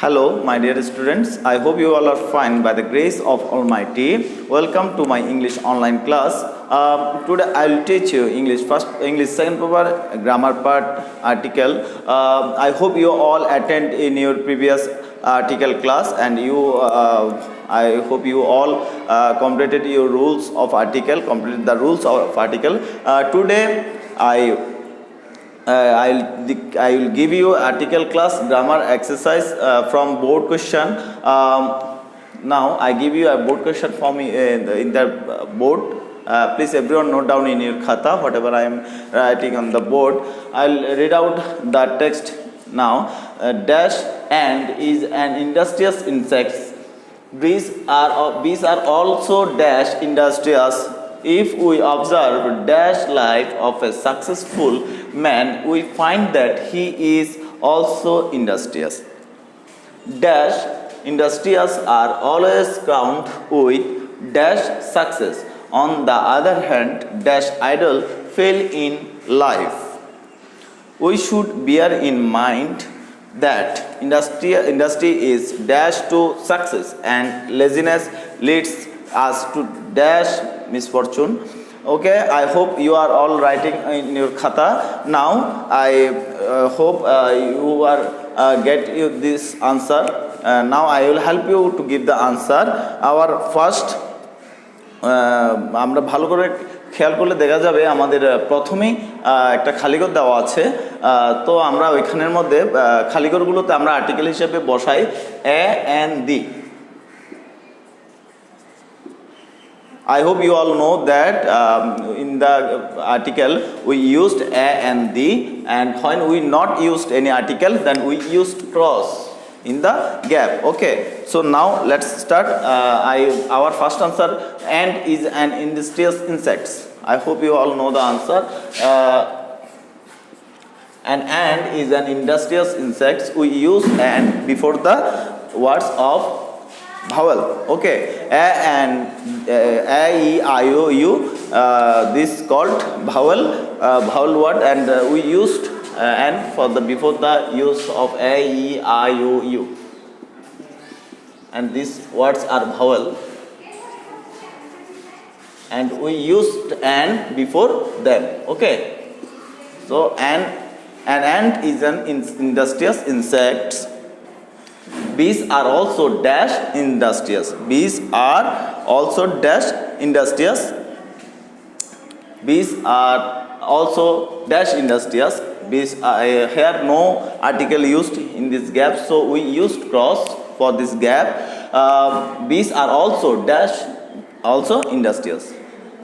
Hello, my dear students. I hope you all are fine by the grace of Almighty. Welcome to my English online class. Today I will teach you English second paper, grammar part, article. I hope you all attend in your previous article class, and I hope you all completed your rules of article, completed the rules of article. Today I will give you article class grammar exercise from board question. Now I give you a board question from in the board. Please everyone note down in your khata whatever I am writing on the board. I'll read out the text now. Dash and is an industrious insect. Bees are also dash industrious. If we observe dash life of a successful man, we find that he is also industrious. Dash industrious are always crowned with dash success. On the other hand, dash idle fail in life. We should bear in mind that industry is dash to success and laziness leads us to dash misfortune. Okay, I hope you are all writing in your khata. Now I hope you are get you this answer. Now I will help you to give the answer. Our first আমরা ভালো করে খেয়াল করলে দেখা যাবে আমাদের প্রথমেই একটা খালিঘর দেওয়া আছে। তো আমরা ওইখানের মধ্যে খালিঘরগুলোতে আমরা আর্টিকেল হিসেবে বসাই a and the. I hope you all know that in the article we used a and the, and when we not used any article then we used cross in the gap. Okay, so now let's start. Our first answer, ant is an industrious insect. I hope you all know the answer. An ant is an industrious insect. We use ant before the words of vowel. Okay, a and a, e, I, o, u. This called vowel word, and we used and for the before the use of a, e, I, o, u. And these words are vowel, and we used an before them. Okay, so an ant is an industrious insect. Bees are also dash industrious. Bees are also dash industrious. Bees are also dash industrious. Bees here no article used in this gap, so we used cross for this gap. Bees are also dash also industrious.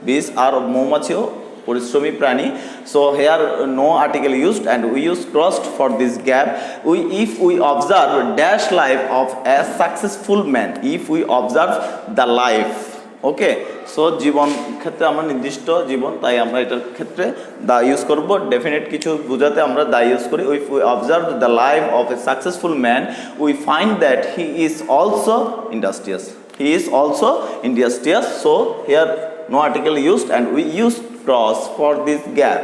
Bees are মৌমাছিও পরিশ্রমী প্রাণী, so here no article used and we use crossed for this gap. If we observe dash life of a successful man, if we observe the life, okay, so জীবন ক্ষেত্রে আমরা নির্দিষ্ট জীবন, তাই আমরা এটার ক্ষেত্রে দা use করব। ডেফিনেট কিছু বোঝাতে আমরা দা ইউজ করি। if we observe the life of a successful man, we find that he is also industrious. He is also industrious, so here no article used and we use cross for this gap.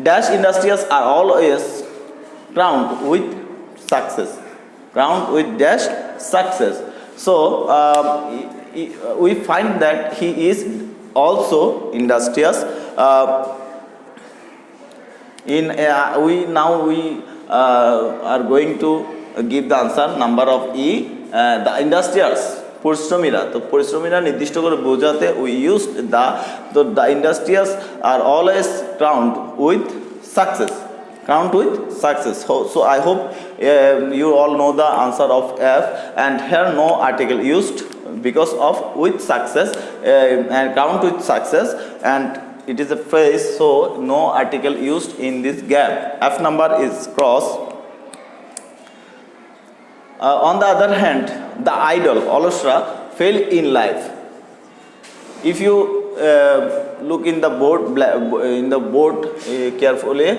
Dash industrious are always crowned with success. Crowned with dash success. So we find that he is also industrious. We are going to give the answer number of E. The industrious পরিশ্রমীরা, তো পরিশ্রমীরা নির্দিষ্ট করে বোঝাতে we used the industrious are always crowned with success. Crowned with success. So I hope you all know the answer of F, and here no article used because of with success and crowned with success, and it is a phrase, so no article used in this gap. F number is cross. On the other hand, the idle অলসরা fail in life. If you look in the board carefully,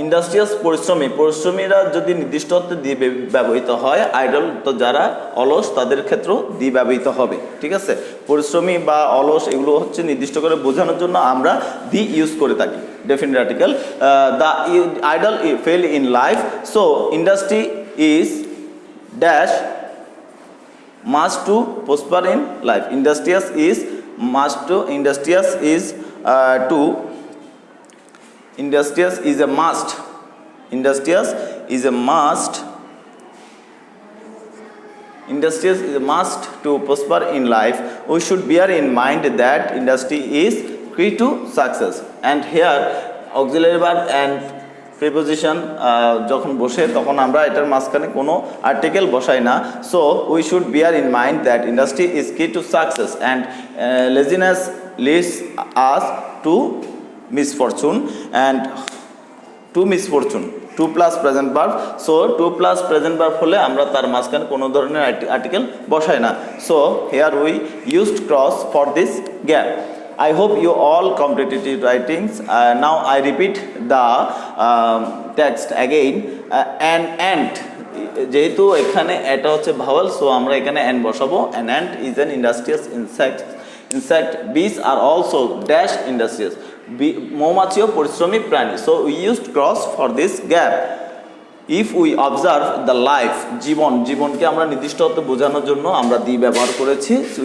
industrious পরিশ্রমীরা যদি নির্দিষ্ট অর্থে দিয়ে ব্যবহৃত হয়, idol তো যারা অলস তাদের ক্ষেত্রেও দিয়ে ব্যবহৃত হবে। ঠিক আছে, পরিশ্রমী বা অলস এগুলো হচ্ছে নির্দিষ্ট করে বোঝানোর জন্য আমরা দি ইউজ করে থাকি। Definite article, the idol fail in life, so industry is dash must to prosper in life. Industrious is must to industrious is to industrious is a must. Industrious is a must. Industrious is a must to prosper in life. We should bear in mind that industry is key to success. And here auxiliary verb and preposition যখন বসে তখন আমরা এটার মাঝখানে কোনো article বসাই না. So we should bear in mind that industry is key to success and laziness leads us to misfortune and to misfortune. To plus present verb. So to plus present verb হলে আমরা তার মাঝখানে কোনো ধরনের article বসাই না. So here we used cross for this gap. I hope you all completed your writings. Now I repeat the text again. And যেহেতু এখানে এটা হচ্ছে ভাওয়াল, সো আমরা এখানে and বসাবো. An ant is an industrious insect. Bees are also dash industrious. মৌমাছিও পরিশ্রমী প্রাণী. So we used cross for this gap. If we observe the life, জীবনকে আমরা নির্দিষ্ট অর্থে বোঝানোর জন্য আমরা দি ব্যবহার করেছি. So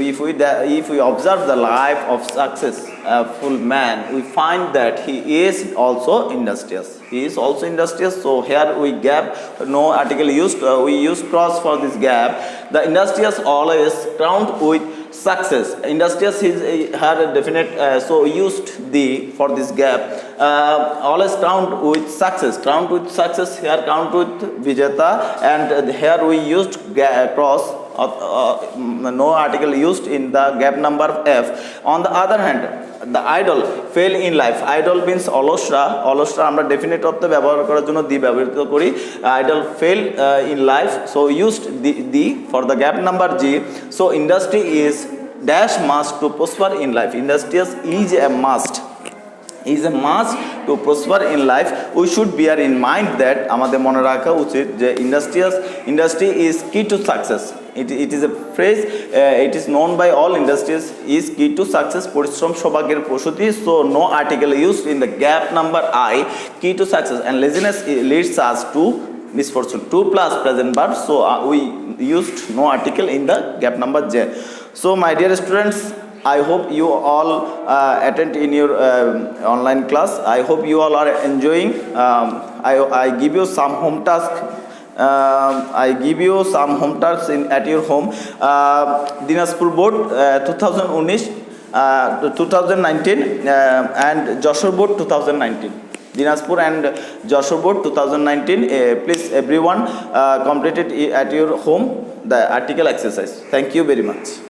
if we observe the life of successful man, we find that he is also industrious. He is also industrious. So here we gap, no article used. We use cross for this gap. The industrious always crowned with success. Industrious is had a definite. So we used the for this gap. Always crowned with success. Crowned with success. Here crowned with Vijeta, and here we used cross. No article used in the gap number F. On the other hand, the idol fail in life. Idol means অলসরা আমরা definite অর্থে ব্যবহার করার জন্য দি ব্যবহৃত করি. Idol fail in life, so used the for the gap number G. So industry is dash must to prosper in life. Industrious is a must. Is a must to prosper in life. We should bear in mind that আমাদের মনে রাখা উচিত যে industry is key to success. It is a phrase, it is known by all industries is key to success. পরিশ্রম সৌভাগ্যের প্রসূতি. So no article used in the gap number I, key to success, and laziness leads us to misfortune. 2 plus present verb. So we used no article in the gap number J. So my dear students, I hope you all attend in your online class. I hope you all are enjoying. I give you some home task. I give you some home tasks at your home. Dinajpur Board 2019 and Joshore Board 2019. Dinajpur and Joshore Board 2019. Please everyone complete it at your home, the article exercise. Thank you very much.